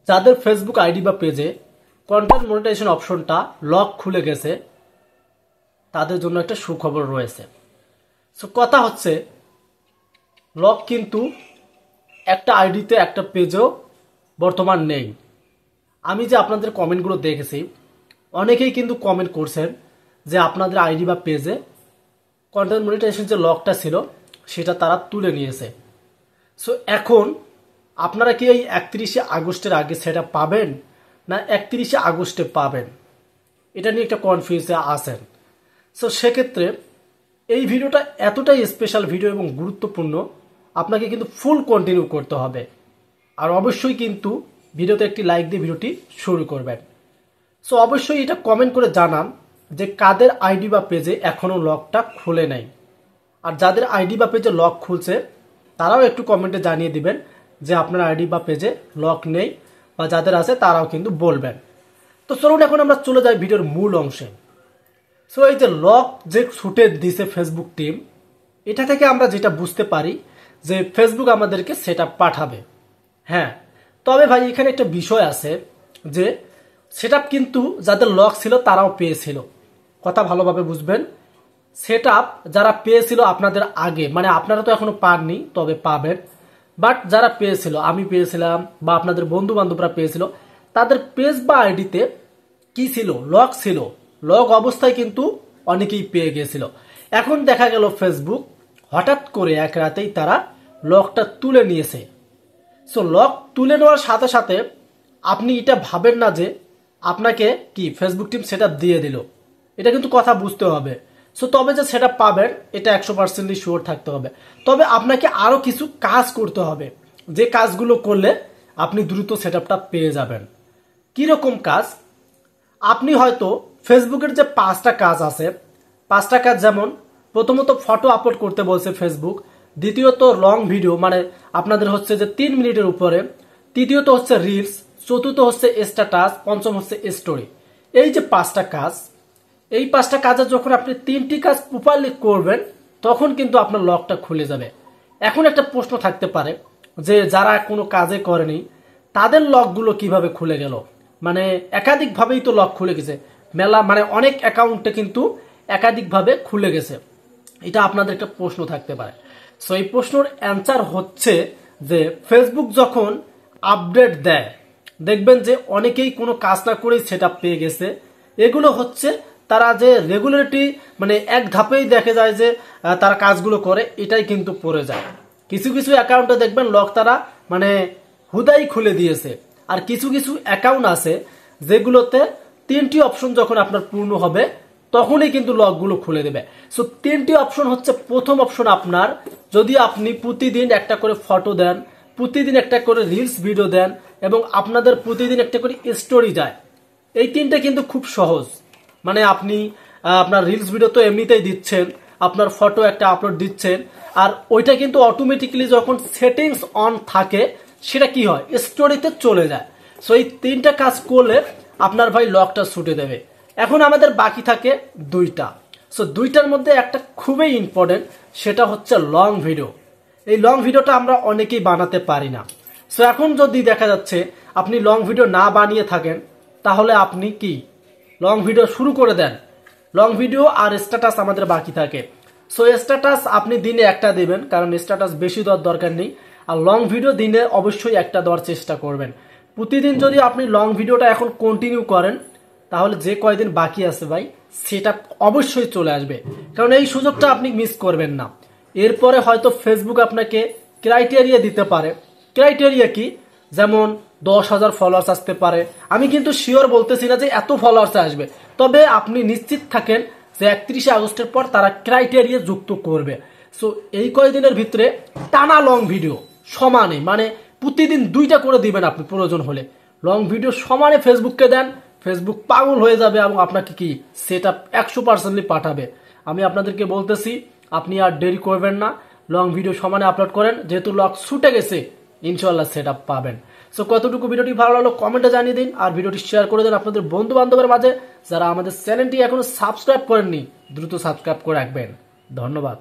যাদের Facebook ID বা পেজে কন্টেন্ট মনিটাইজেশন অপশনটা লক খুলে গেছে তাদের জন্য একটা সুখবর রয়েছে। সো কথা হচ্ছে লক কিন্তু একটা আইডিতে একটা পেজও বর্তমান নেই। আমি যে আপনাদের কমেন্টগুলো দেখেছি অনেকেই কিন্তু কমেন্ট করছেন যে আপনাদের আইডি বা পেজে কন্টেন্ট মনিটাইজেশন যে লকটা ছিল সেটা তারা তুলে নিয়েছে। সো এখন আপনারা কি এই 31শে আগস্টের আগে সেটা পাবেন না 31শে আগস্টে পাবেন, এটা নিয়ে একটা কনফিউজে আছেন। সো সেক্ষেত্রে এই ভিডিওটা এতটাই স্পেশাল ভিডিও এবং গুরুত্বপূর্ণ, আপনাকে কিন্তু ফুল কন্টিনিউ করতে হবে। আর অবশ্যই কিন্তু ভিডিওতে একটি লাইক দিয়ে ভিডিওটি শুরু করবেন। সো অবশ্যই এটা কমেন্ট করে জানান যে কাদের আইডি বা পেজে এখনও লকটা খুলে নাই, আর যাদের আইডি বা পেজে লক খুলছে তারাও একটু কমেন্টে জানিয়ে দিবেন যে আপনার আইডি বা পেজে লক নেই, বা যাদের আছে তারাও কিন্তু বলবেন। তো চলুন এখন আমরা চলে যাই ভিডিওর মূল অংশে। সো এই যে লক যে ছুটে দিছে ফেসবুক টিম, এটা থেকে আমরা যেটা বুঝতে পারি যে ফেসবুক আমাদেরকে সেটা পাঠাবে। হ্যাঁ, তবে ভাই এখানে একটা বিষয় আছে যে সেটআপ কিন্তু যাদের লক ছিল তারাও পেয়েছিল। কথা ভালোভাবে বুঝবেন, সেটআপ যারা পেয়েছিল আপনাদের আগে, মানে আপনারা তো এখনো পাননি তবে পাবেন, বাট যারা পেয়েছিল, আমি পেয়েছিলাম বা আপনাদের বন্ধু বান্ধবরা পেয়েছিল, তাদের পেজ বা আইডিতে কি ছিল, লক ছিল। লক অবস্থায় কিন্তু অনেকেই পেয়ে গিয়েছিল। এখন দেখা গেল ফেসবুক হঠাৎ করে এক রাতেই তারা লকটা তুলে নিয়েছে। সো লক তুলে নেওয়ার সাথে সাথে আপনি এটা ভাবেন না যে আপনাকে কি ফেসবুক টিম সেটআপ দিয়ে দিল, এটা কিন্তু কথা বুঝতে হবে। সো তবে যে সেটআপ পাবেন এটা 100% শিওর থাকতে হবে। তবে আপনাকে আরো কিছু কাজ করতে হবে, যে কাজগুলো করলে আপনি দ্রুত সেটআপটা পেয়ে যাবেন। কিরকম কাজ? আপনি হয়তো ফেসবুকের যে 5টা কাজ আছে, 5টা কাজ, যেমন প্রথমত ফটো আপলোড করতে বলছে ফেসবুক, দ্বিতীয়ত লং ভিডিও মানে আপনাদের হচ্ছে যে 3 মিনিটের উপরে, তৃতীয়ত হচ্ছে রিলস, চতুর্থ হচ্ছে স্ট্যাটাস, পঞ্চম হচ্ছে স্টোরি। এই যে 5টা কাজ, এই 5টা কাজে যখন আপনি 3টি কাজ প্রপারলি করবেন তখন কিন্তু আপনার লকটা খুলে যাবে। এখন একটা প্রশ্ন থাকতে পারে যে যারা কোনো কাজে করেনি তাদের লকগুলো কিভাবে খুলে গেল, মানে একাধিকভাবেই তো লক খুলে গেছে, মেলা মানে অনেক অ্যাকাউন্টে কিন্তু একাধিকভাবে খুলে গেছে, এটা আপনাদের একটা প্রশ্ন থাকতে পারে। সো এই প্রশ্নের অ্যান্সার হচ্ছে যে ফেসবুক যখন আপডেট দেয় দেখবেন যে অনেকেই কোনো কাজ না করেই সেটআপ পেয়ে গেছে। এগুলো হচ্ছে তারা যে রেগুলারিটি মানে এক ধাপেই দেখে যায় যে তারা কাজগুলো করে, এটাই কিন্তু পড়ে যায়। কিছু কিছু অ্যাকাউন্টে দেখবেন লক তারা মানে হুদাই খুলে দিয়েছে, আর কিছু কিছু অ্যাকাউন্ট আছে যেগুলোতে 3টি অপশন যখন আপনার পূর্ণ হবে তখনই কিন্তু লকগুলো খুলে দেবে। সো 3টি অপশন হচ্ছে, প্রথম অপশন আপনার যদি আপনি প্রতিদিন একটা করে ফটো দেন, প্রতিদিন একটা করে রিলস ভিডিও দেন এবং আপনাদের প্রতিদিন একটা করে স্টোরি যায়, এই 3টা কিন্তু খুব সহজ। মানে আপনি আপনার রিলস ভিডিও তো এমনিতেই দিচ্ছেন, আপনার ফটো একটা আপলোড দিচ্ছেন, আর ওইটা কিন্তু অটোমেটিক্যালি যখন সেটিংস অন থাকে সেটা কি হয়, স্টোরিতে চলে যায়। সো এই 3টা কাজ করলে আপনার ভাই লকটা ছুটে দেবে। এখন আমাদের বাকি থাকে 2টা। সো 2টার মধ্যে একটা খুবই ইম্পর্টেন্ট, সেটা হচ্ছে লং ভিডিও। এই লং ভিডিওটা আমরা অনেকেই বানাতে পারি না। সো এখন যদি দেখা যাচ্ছে আপনি লং ভিডিও না বানিয়ে থাকেন তাহলে আপনি কি লং ভিডিও শুরু করে দেন। লং ভিডিও আর স্ট্যাটাস আমাদের বাকি থাকে। সো স্ট্যাটাস আপনি দিনে একটা দিবেন, কারণ স্ট্যাটাস বেশি দেওয়ার দরকার নেই, আর লং ভিডিও দিনে অবশ্যই একটা দেওয়ার চেষ্টা করবেন। প্রতিদিন যদি আপনি লং ভিডিওটা এখন কন্টিনিউ করেন তাহলে যে কয়দিন বাকি আছে ভাই সেটা অবশ্যই চলে আসবে, কারণ এই সুযোগটা আপনি মিস করবেন না। এরপরে হয়তো ফেসবুক আপনাকে ক্রাইটেরিয়া দিতে পারে। ক্রাইটেরিয়া কি? যেমন 10,000 ফলোয়ার্স আসতে পারে। আমি কিন্তু শিওর বলতেছি না যে এত ফলোয়ার্স আসবে, তবে আপনি নিশ্চিত থাকেন যে 31শে আগস্টের পর তারা ক্রাইটেরিয়া যুক্ত করবে। সো এই কয়েকদিনের ভিতরে টানা লং ভিডিও সমানে, মানে প্রতিদিন 2টা করে দিবেন আপনি প্রয়োজন হলে, লং ভিডিও সমানে ফেসবুককে দেন, ফেসবুক পাগল হয়ে যাবে এবং আপনাকে কি সেটা 100% পাঠাবে। আমি আপনাদেরকে বলতেছি আপনি আর দেরি করবেন না, লং ভিডিও সমানে আপলোড করেন, যেহেতু লক ছুটে গেছে ইনশাআল্লাহ সেটআপ পাবেন। সো কতটুকু ভিডিওটি ভালো লাগলো কমেন্টে জানিয়ে দিন, আর ভিডিওটি শেয়ার করে দেন আপনাদের বন্ধু বান্ধবের মাঝে। যারা আমাদের চ্যানেলটি এখনো সাবস্ক্রাইব করেননি দ্রুত সাবস্ক্রাইব করে রাখবেন। ধন্যবাদ।